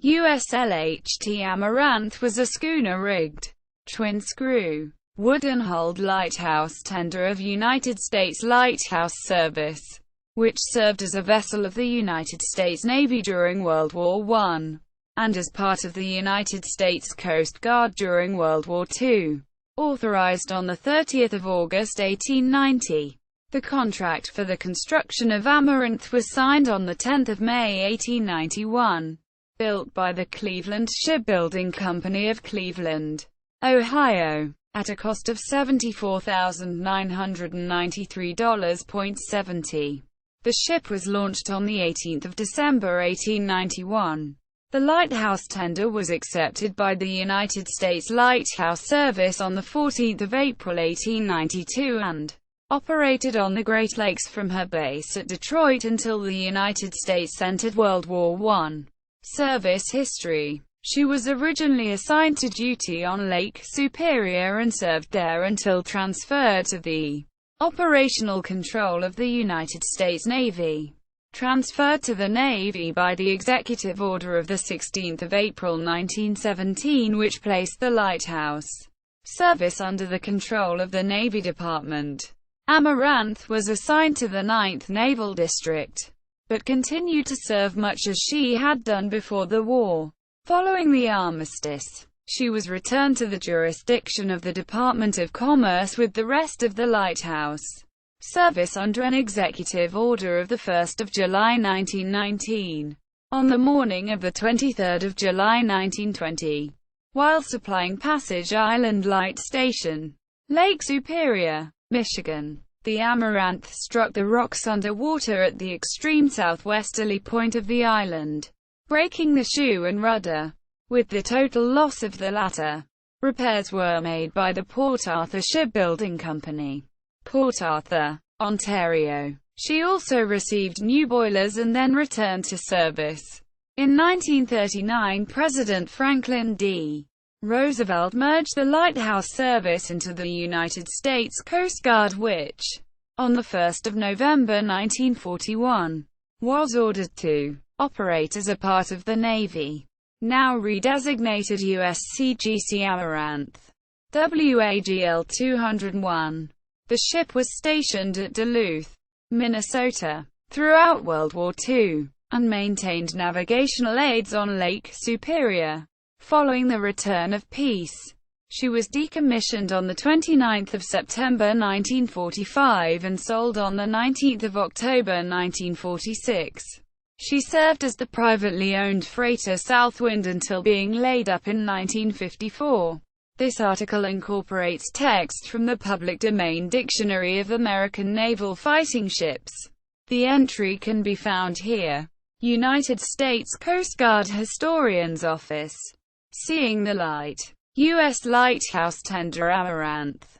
USLHT Amaranth was a schooner-rigged, twin-screw, wooden-hulled lighthouse tender of United States Lighthouse Service, which served as a vessel of the United States Navy during World War I, and as part of the United States Coast Guard during World War II. Authorized on 30 August 1890. The contract for the construction of Amaranth was signed on 10 May 1891. Built by the Cleveland Shipbuilding Company of Cleveland, Ohio, at a cost of $74,993.70. The ship was launched on 18 December 1891. The lighthouse tender was accepted by the United States Lighthouse Service on 14 April 1892 and operated on the Great Lakes from her base at Detroit until the United States entered World War I. Service history. She was originally assigned to duty on Lake Superior and served there until transferred to the operational control of the United States Navy. Transferred to the Navy by the Executive Order of 16 April 1917, which placed the lighthouse service under the control of the Navy Department. Amaranth was assigned to the 9th Naval District, but continued to serve much as she had done before the war. Following the armistice, she was returned to the jurisdiction of the Department of Commerce with the rest of the lighthouse service under an executive order of 1 July 1919. On the morning of 23 July 1920, while supplying Passage Island Light Station, Lake Superior, Michigan, the Amaranth struck the rocks underwater at the extreme southwesterly point of the island, breaking the shoe and rudder, with the total loss of the latter. Repairs were made by the Port Arthur Shipbuilding Company, Port Arthur, Ontario. She also received new boilers and then returned to service. In 1939, President Franklin D. Roosevelt merged the lighthouse service into the United States Coast Guard, which, on 1 November 1941, was ordered to operate as a part of the Navy, now redesignated USCGC Amaranth, WAGL 201. The ship was stationed at Duluth, Minnesota, throughout World War II, and maintained navigational aids on Lake Superior. Following the return of peace, she was decommissioned on 29 September 1945 and sold on 19 October 1946. She served as the privately owned freighter Southwind until being laid up in 1954. This article incorporates text from the Public Domain Dictionary of American Naval Fighting Ships. The entry can be found here. United States Coast Guard Historian's Office. Seeing the Light. U.S. Lighthouse Tender Amaranth.